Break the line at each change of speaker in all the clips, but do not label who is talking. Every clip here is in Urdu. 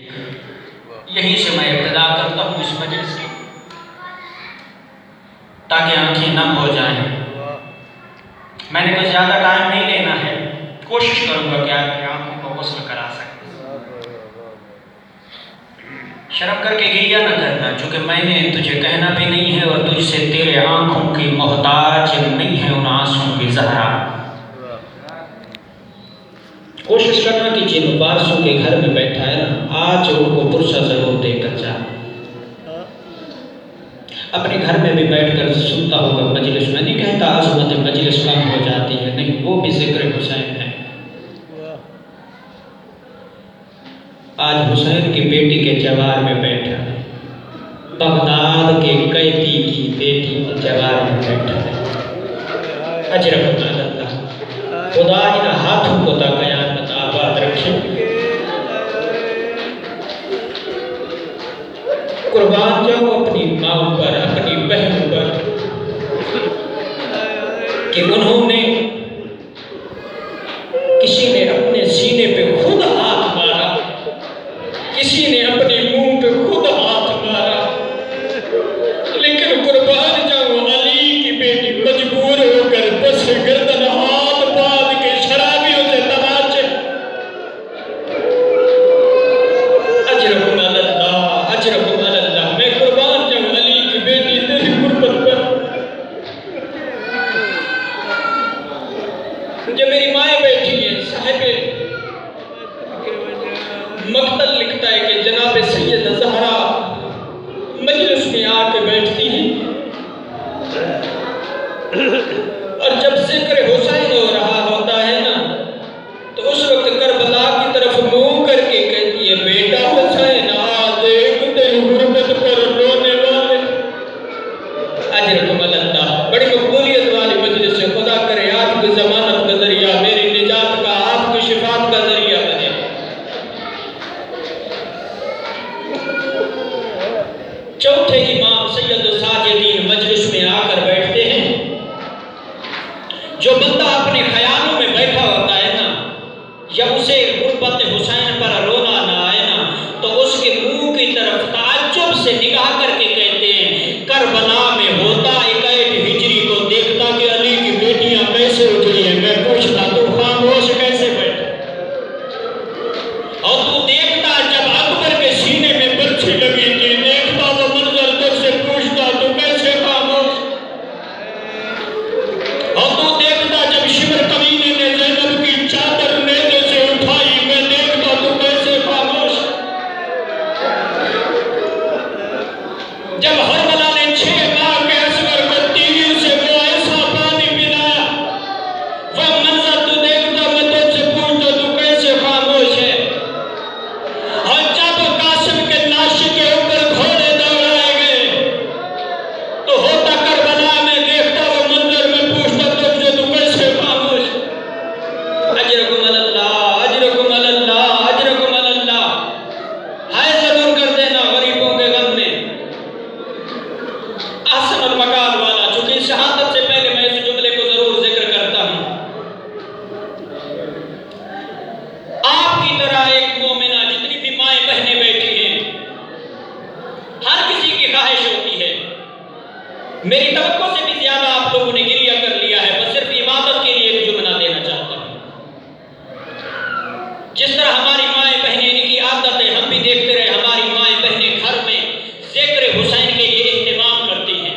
یہیں سے میں ابتدا کرتا ہوں اس مجلس کی، تاکہ آنکھیں نم ہو جائیں۔ میں نے کوئی زیادہ ٹائم نہیں لینا ہے، کوشش کروں گا کہ آپ کی آنکھوں کو غسل کرا سکیں۔ شرم کر کے گریہ نہ کرنا، چونکہ میں نے تجھے کہنا بھی نہیں ہے اور تجھ سے تیرے آنکھوں کی محتاج نہیں ہے ان آنسوں کی زہرا۔ کوشش کرنا کہ جن وارثوں کے گھر میں بیٹھا ہے نا، آج ان کو پرسہ ضرور دے کر جا۔ اپنے گھر میں بھی بیٹھ کر سنتا ہوگا مجلس، میں نہیں کہتا عظمت مجلس کم ہو جاتی ہے، نہیں، وہ بھی ذکر حسین ہے۔ آج حسین کی بیٹی کے جوار میں بیٹھا ہے، بغداد کے قیدی کی بیٹی کے جوار میں بیٹھا ہے۔ اجرک اللہ، خدا ان ہاتھوں کو تا قیامت آباد رکھے۔ قربان جاؤ اپنی ماں پر، اپنی بہن پر، کہ انہوں نے کسی نے اپنے سینے پہ خود ہاتھ مارا، کسی نے اپنے منہ پہ خود ہاتھ مارا، لیکن قربان جاؤ علی کی بیٹی مجبور ہو کر بس گردن ہاتھ باندھ کے شرابیوں سے تماچے۔ اجرکم اللہ، اجرکم اللہ، میں قربان جاؤں علی کی بیٹی تیری قربت پر۔ جب میری مائیں بیٹھی ہیں، صاحب مقتل لکھتا ہے کہ جناب سید زہرا مجلس میں آ کے بیٹھتی ہیں، اور جب ذکر حسین ہو رہا ہوتا ہے نا، تو اس وقت کربلا کی طرف منہ کر کے کہتی ہے، بیٹا حسین آ دیکھ تیری غربت پر رونے والے۔ اجرکم اللہ، بڑی مقبولیت والی مجلس سے، خدا کرے آپ کی ضمانت کا ذریعہ، میری نجات کا، آپ کی شفاعت کا ذریعہ بنے۔ چوتھے امام سید الساجدین مجلس میں آ کر بیٹھتے ہیں۔ جو بندہ اپنے خیالوں میں بیٹھا ہوتا ہے نا، یا اسے غربت حسین پر رونا نہ آئے نا، تو اس کے منہ کی طرف تعجب سے نگاہ کر کے کہتے ہیں، کربلا میں ہوتا 61 ہجری کو دیکھتا کہ علی کی بیٹیاں کیسے اجڑی ہیں، میں پوچھتا تو خاموش کیسے بیٹھا، اور تو دیکھتا جب اکبر کے سینے میں برچھی لگی تھی، دیکھتا وہ منظر تجھ سے پوچھتا تو کیسے خاموش، اور تو دیکھتا جب شمر کمینے نے زینب کی چادر نیزے سے اٹھائی، میں دیکھتا تو کیسے خاموش، جب حرملہ نے 6 ماہ کے اصغر کو تیر سے وہ ایسا پانی پلایا، وہ منظر تو دیکھتا میں تجھ سے پوچھتا تو کیسے خاموش ہے، اور جب قاسم کے لاش کے اوپر گھوڑے دوڑائے گئے تو ہوتا کربلا میں دیکھتا وہ منظر میں پوچھتا تجھ سے تو کیسے خاموش۔ اجرکم اللہ، اجرکم اللہ، اجرکم اللہ، ہائے ضرور کر دینا غریبوں کے غم میں۔ احسن المقال والا، چونکہ شہادت سے پہلے میں اس جملے کو ضرور ذکر کرتا ہوں، آپ کی طرح ایک مومنہ جتنی بھی مائیں بہنیں بیٹھی ہیں، ہر کسی کی خواہش ہوتی ہے، میری توقع سے بھی زیادہ آپ لوگوں نے گریہ کر لیا ہے، بس صرف عبادت کے لیے ایک جملہ دینا چاہتا ہوں۔ جس طرح ہماری مائیں بہنیں، ان کی عادت ہے، ہم بھی دیکھتے رہے، ہماری مائیں بہنیں گھر میں ذکر حسین کے لیے اہتمام کرتی ہیں۔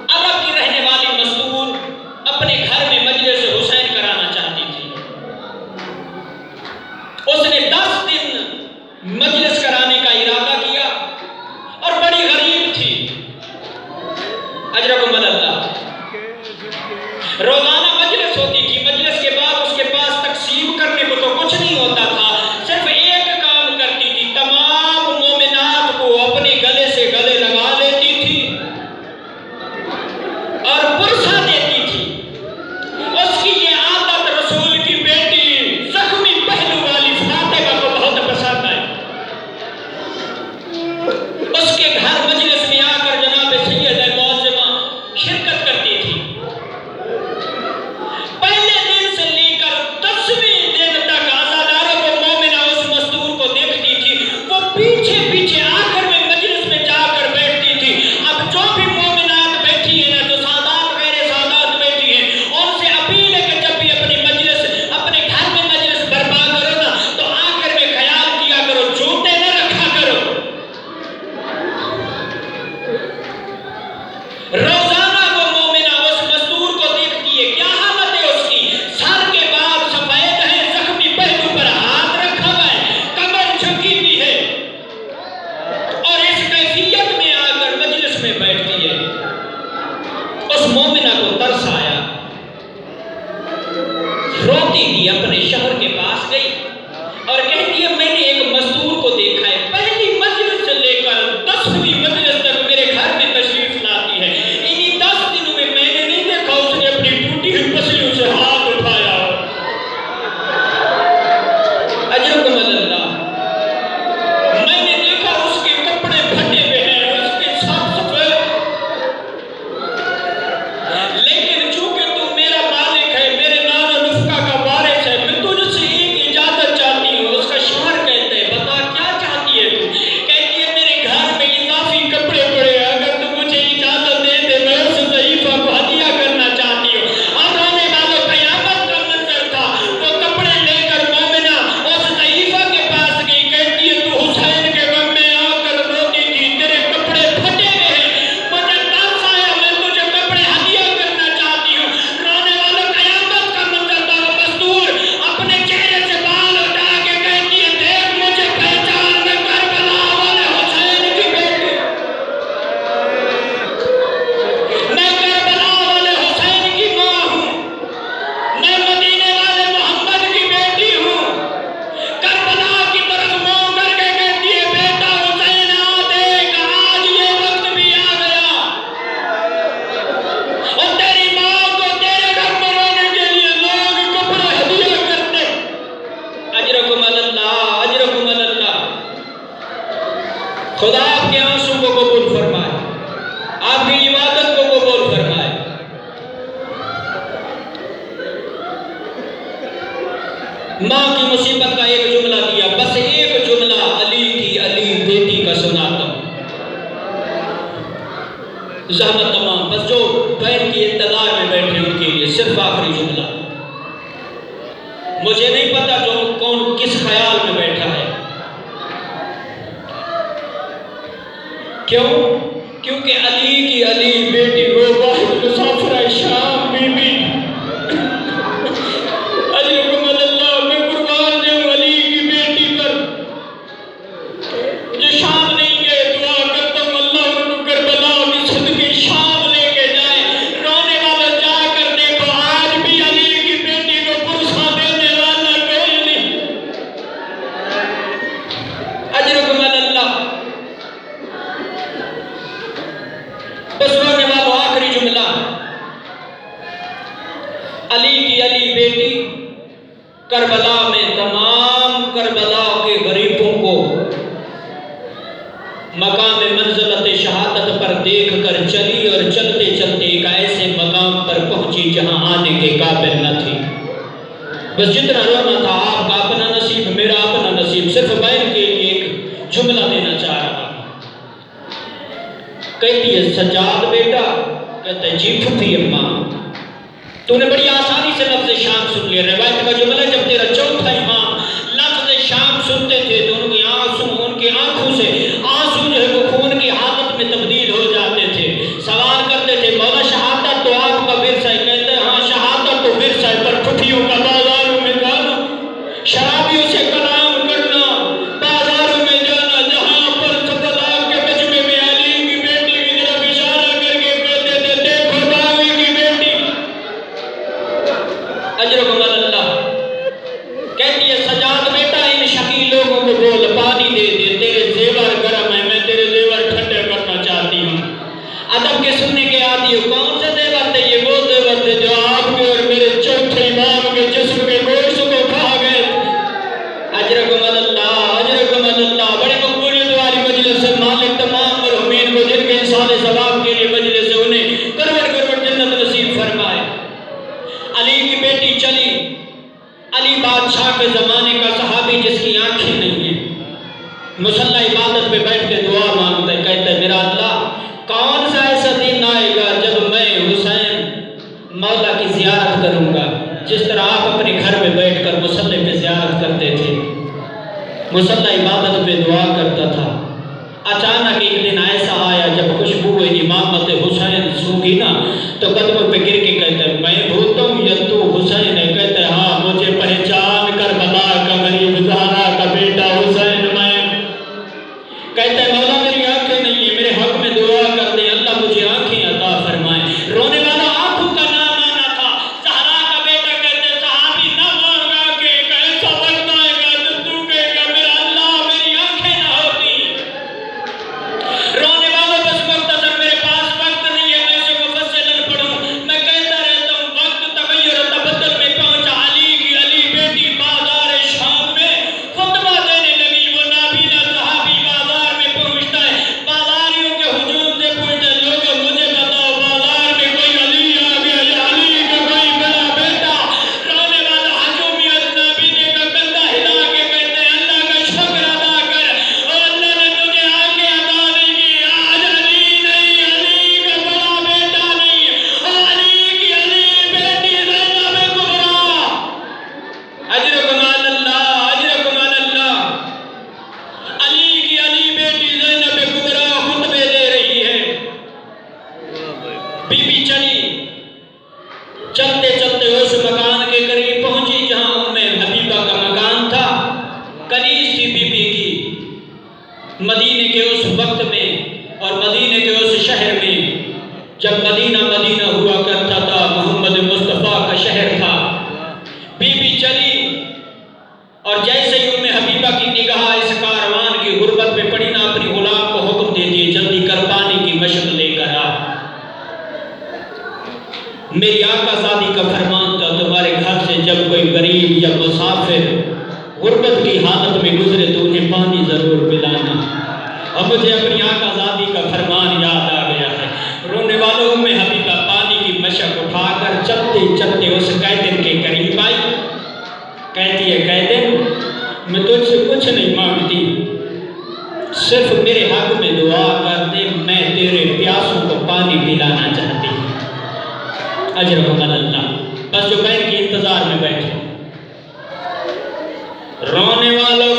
عرب کی رہنے والی مستور اپنے گھر میں مجلس حسین کرانا چاہتی تھی، اس نے 10 دن مجلس کرانے کا ارادہ کیا، اور بڑی غریب تھی۔ اجرکم اللہ، خدا آپ کے آنسو کو قبول فرمائے، آپ کی عبادت کو قبول فرمائے۔ ماں کی مصیبت کا ایک جملہ دیا، بس ایک جملہ علی کی علی بیٹی کا سناتا ہوں، زحمت تمام، بس جو بہن کی انتظار میں بیٹھے ان کے لیے صرف آخری جملہ۔ مجھے نہیں پتا جو کون کس خیال میں بیٹھا ہے، کیوں؟ کیونکہ علی کی علی بیٹی وہ واحد مسافرہ شام بی بی، اجرکم اللہ، میں قربان جاؤں علی کی بیٹی پر جو شام نہیں گئے، دعا کرتا ہوں اللہ ان کو کربلا کی صدقے شام لے کے جائے۔ رونے والا جا کر دیکھو، آج بھی علی کی بیٹی کو پرسہ دینے والا کوئی نہیں۔ اجرکم اللہ۔ بس رونے والوں آخری جملہ، علی کی علی بیٹی کربلا میں تمام کربلا کے غریبوں کو مقام منزلت شہادت پر دیکھ کر چلی، اور چلتے چلتے ایک ایسے مقام پر پہنچی جہاں آنے کے قابل نہ تھی۔ بس جتنا رونا تھا، آپ کا اپنا نصیب، میرا اپنا نصیب، صرف بہن کے لیے ایک جملہ دینا چاہ رہا ہوں۔ کہتی ہے سجاد بیٹا، کہتا ہے جی پھپھی اماں، تو نے بڑی آسانی سے لفظ شام سن لیا۔ روایت کا جملہ جب تیرا چوتھا امام لفظ شام سنتے تھے تو ان کی آنکھوں سے آنسو جو ہے وہ خون کی حالت میں تبدیل ہو جاتے تھے۔ سوال کرتے تھے مولا شہادت تو آپ کا ورثہ ہے، کہتے ہیں ہاں شہادت تو ورثہ ہے، پر پھپھیوں کا بازاروں میں جانا، شرابیوں سے کلام کرنا، بازاروں میں جانا، جہاں پر سبلا کے مجمع میں علی کی بیٹی کی طرف اشارہ کر کے کہتے تھے دیکھو باوی کی بیٹی۔ اجرکم اللہ۔ کہتی ہے سجاد بیٹا ان شقی لوگوں کو بول پانی دے دے، تیرے زیور گرم ہے، میں تیرے زیور ٹھنڈے کرنا چاہتی ہوں۔ ادب کے سننے کے عادی ہو، کون سے زیور تھے؟ یہ وہ زیور تھے جو آپ کے اور میرے چوتھے امام کے جسم کے گوشت کو کھا گئے۔ اجرکم اللہ، اجرکم اللہ۔ بڑی مقبولیت والی مجلس سے مالک تمام مرحومین کو جن کے انسان ثواب کے لیے مجلس سے انہیں کروڑ کروڑ جنت نصیب فرمائے۔ علی کی بیٹی چلی، علی بادشاہ کے زمانے کا صحابی جس کی آنکھیں نہیں ہیں، مصلی عبادت پہ بیٹھ کے دعا مانگتا ہے، کہتا ہے میرا اللہ کون سا ایسا دن آئے گا جب میں حسین مولا کی زیارت کروں گا جس طرح آپ اپنے گھر میں بیٹھ کر مصلی پہ زیارت کرتے تھے، مصلی عبادت پہ دعا کرتا تھا۔ اچانک ایک دن ایسا آیا جب خوشبو امامت حسین سونگھی نا تو قدموں پہ گر کے کہتا ہے میں بھولتا ہوں یا تو حسین ہے؟ کہتا ہے ہاں مجھے پہچان کر بلا کا غریب زہرا کا بیٹا حسین میں۔ کہتا ہے مولا میری آنکھیں نہیں ہیں، میرے حق میں دعا کر دیں، اللہ مجھے آنکھیں عطا فرمائے۔ رونے والا آنکھوں کا نام آنا تھا، زہرا کا بیٹا کہتے ہیں صحابی نہ مانگا کہ ایک ایسا وقت آئے گا جب تو کہے گا میرا اللہ میری آنکھیں نہ ہوتی۔ رونے والا بس مختصر میرے پاس وقت نہیں ہے میں اسے مفصلاً پڑھوں، میں کہتا رہتا ہوں وقت تغیر و تبدل میں پہنچا۔ علی کی علی بیٹی بازار شام میں خطبہ دینے لگی، وہ نابینا صحابی بازار میں پہنچتا ہے، بازاریوں کے ہجوم سے پوچھتا ہے لوگوں مجھے بتاؤ بازار میں کوئی علی آ گیا یا علی کا کوئی بڑا بیٹا؟ رونے والا ہجومی نابینے کا کندھا ہلا کے کہتے ہیں اللہ کا شکر ادا کر، اور اللہ نے تجھے آنکھیں عطا نہیں کی، آج علی نہیں، علی کا بڑا بیٹا نہیں، اور علی کی علی بیٹی زینب کبریٰ۔ اجرکم اللہ، اجرکم اللہ۔ علی کی علی بیٹی زینب کبریٰ خطبے دے رہی ہے۔ بی بی چلی، چلتے چلتے اس مکان کے قریب پہنچی جہاں ام حبیبہ کا مکان تھا، کنیز تھی بی بی کی۔ مدینے کے اس وقت میں اور مدینے کے اس شہر میں جب مدینہ مدینہ ہوا کرتا تھا، محمد مصطفیٰ کا شہر تھا، بی بی چلی اور جیسے ہی ام حبیبہ کی نگاہ اس کاروان کی غربت میں پڑی نہ اپنی غلام کو حکم دے دیے جلدی کر پانی کی مشق لے کر آ۔ میری آقا زادی کا فرمان تھا تمہارے گھر سے جب کوئی غریب یا مسافر غربت کی حالت میں گزرے تو انہیں پانی ضرور پلانا، اب مجھے اپنی آقا آزادی کا فرمان یاد آ گیا ہے. رونے والوں ام حبیبہ پانی کی مشک اٹھا کر چلتے چلتے اس قیدن کے قریب آئی. کہتی ہے قیدن میں تجھ سے کچھ نہیں مانگتی، صرف میرے حق میں دعا کر دے، میں تیرے پیاسوں کو پانی پلانا چاہتی ہوں. اجرکم اللہ. بس جو بہن کی انتظار میں بیٹھے، رونے والوں